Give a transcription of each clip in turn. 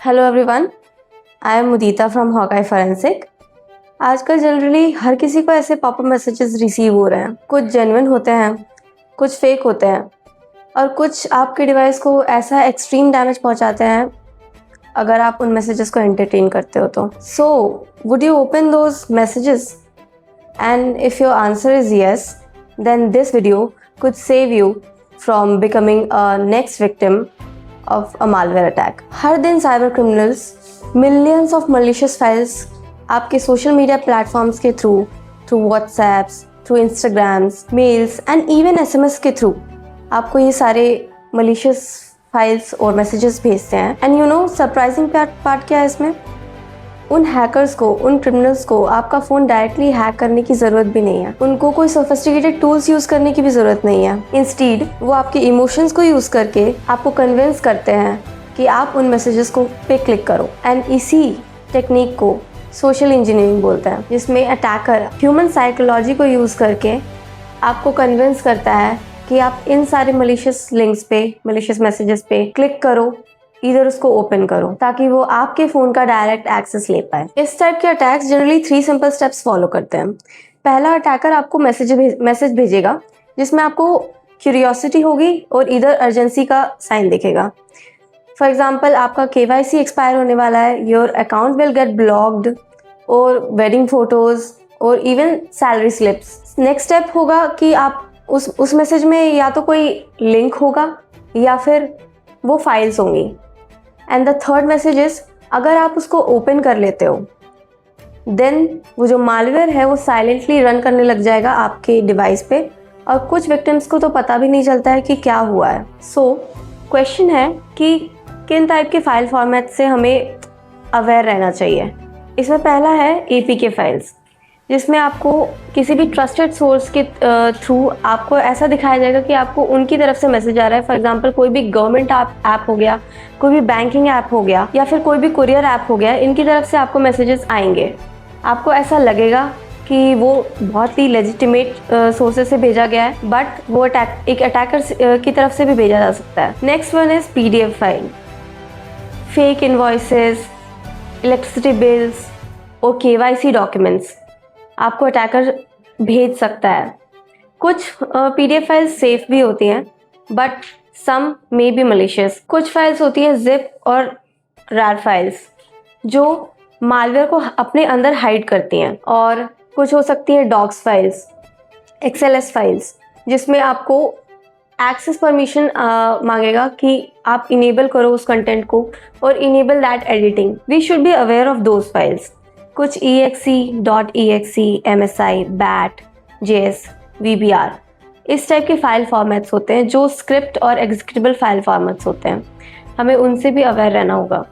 Hello everyone, I am Mudita from Hawkeye forensic. आजकल generally हर किसी को ऐसे पॉपअप मैसेजेस रिसीव हो रहे हैं। कुछ जेन्युइन होते हैं, कुछ फेक होते हैं और कुछ आपके डिवाइस को ऐसा एक्सट्रीम डैमेज पहुंचाते हैं अगर आप उन मैसेजेस को एंटरटेन करते हो तो। So would you open those messages? And if your answer is yes, then this video could save you from becoming a next victim of a malware attack. हर दिन cyber criminals millions of malicious files आपके social media platforms के through WhatsApps, through Instagrams, mails and even SMS के through आपको ये सारे malicious files और messages भेजते हैं। And you know surprising part क्या है इसमें? उन हैकर्स को, उन क्रिमिनल्स को आपका फ़ोन डायरेक्टली हैक करने की ज़रूरत भी नहीं है। उनको कोई सोफिस्टिकेटेड टूल्स यूज़ करने की भी ज़रूरत नहीं है। इंस्टीड वो आपके इमोशंस को यूज़ करके आपको कन्विंस करते हैं कि आप उन मैसेजेस को पे क्लिक करो। एंड इसी टेक्निक को सोशल इंजीनियरिंग बोलते हैं, जिसमें अटैकर ह्यूमन साइकोलॉजी को यूज़ करके आपको कन्विंस करता है कि आप इन सारे मलिशियस लिंक्स पे, मलिशियस मैसेजेस पे क्लिक करो, इधर उसको ओपन करो ताकि वो आपके फ़ोन का डायरेक्ट एक्सेस ले पाए। इस टाइप के attacks generally 3 simple steps follow करते हैं। पहला, अटैकर आपको मैसेज भेजेगा जिसमें आपको क्यूरियोसिटी होगी और इधर अर्जेंसी का साइन दिखेगा। फॉर एग्जाम्पल, आपका KYC एक्सपायर होने वाला है, your account will get blocked, और वेडिंग फोटोज़ और even salary slips. Next step होगा कि आप उस मैसेज में या तो कोई लिंक होगा या फिर वो फाइल्स होंगी। And the third message is, अगर आप उसको ओपन कर लेते हो देन वो जो मालवेयर है वो साइलेंटली रन करने लग जाएगा आपके डिवाइस पे, और कुछ विक्टिम्स को तो पता भी नहीं चलता है कि क्या हुआ है। सो क्वेश्चन है कि किन टाइप के फाइल फॉर्मेट से हमें अवेयर रहना चाहिए। इसमें पहला है APK फाइल्स, जिसमें आपको किसी भी ट्रस्टेड सोर्स के थ्रू आपको ऐसा दिखाया जाएगा कि आपको उनकी तरफ से मैसेज आ रहा है। फॉर एग्जांपल, कोई भी गवर्नमेंट ऐप हो गया, कोई भी बैंकिंग ऐप हो गया, या फिर कोई भी कुरियर ऐप हो गया, इनकी तरफ से आपको मैसेजेस आएंगे। आपको ऐसा लगेगा कि वो बहुत ही लेजिटिमेट सोर्सेज से भेजा गया है, बट वो एक अटैकर की तरफ से भी भेजा जा सकता है। Next one is PDF file. Fake invoices, electricity bills और KYC डॉक्यूमेंट्स आपको अटैकर भेज सकता है। कुछ PDF फाइल्स सेफ भी होती हैं, but some may be malicious. कुछ फाइल्स होती हैं जिप और RAR फाइल्स, जो मालवेयर को अपने अंदर हाइड करती हैं, और कुछ हो सकती है डॉक्स फाइल्स, XLS फाइल्स, जिसमें आपको एक्सेस परमिशन मांगेगा कि आप इनेबल करो उस कंटेंट को और enable that editing. We should be aware of those files. कुछ exe, .exe, MSI, BAT, JS, VBR इस टाइप के फाइल फॉर्मेट्स होते हैं जो स्क्रिप्ट और एग्जीक्यूटेबल फाइल फॉर्मेट्स होते हैं। हमें उनसे भी अवेयर रहना होगा।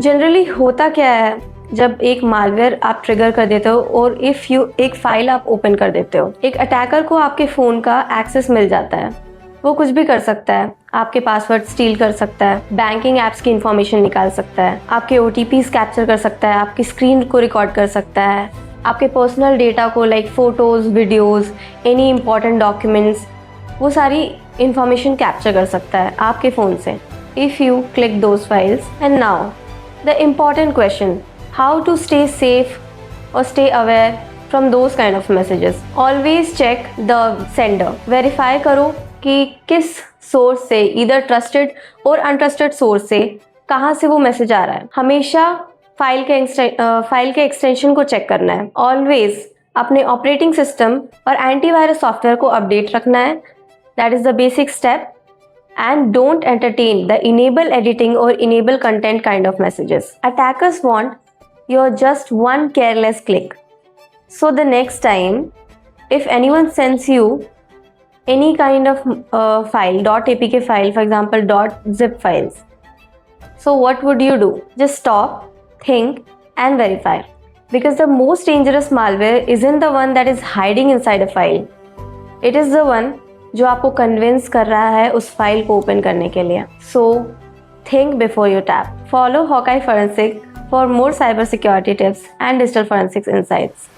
जनरली होता क्या है, जब एक मालवेयर आप ट्रिगर कर देते हो और एक फाइल आप ओपन कर देते हो, एक अटैकर को आपके फ़ोन का एक्सेस मिल जाता है। वो कुछ भी कर सकता है, आपके पासवर्ड स्टील कर सकता है, बैंकिंग ऐप्स की इंफॉर्मेशन निकाल सकता है, आपके OTPs कैप्चर कर सकता है, आपकी स्क्रीन को रिकॉर्ड कर सकता है, आपके पर्सनल डेटा को like photos, videos, any important documents, वो सारी इंफॉर्मेशन कैप्चर कर सकता है आपके फ़ोन से if you click those files. And now the important question, how to stay safe और stay aware from those kind of messages. Always check the sender. Verify करो कि किस सोर्स से, इधर ट्रस्टेड और अनट्रस्टेड सोर्स से, कहाँ से वो मैसेज आ रहा है। हमेशा फाइल के एक्सटेंशन को चेक करना है। ऑलवेज अपने ऑपरेटिंग सिस्टम और एंटीवायरस सॉफ्टवेयर को अपडेट रखना है। That is the basic step. And don't entertain the enable editing और enable content kind of messages. Attackers want your just one careless click. So the next time if anyone sends you any kind of file, .apk file, for example .zip files, so what would you do? Just stop, think and verify, because the most dangerous malware isn't the one that is hiding inside a file. It is the one जो आपको convince कर रहा है उस file को open करने के लिए। So think before you tap. Follow Hawkeye Forensic for more cyber security tips and digital forensics insights.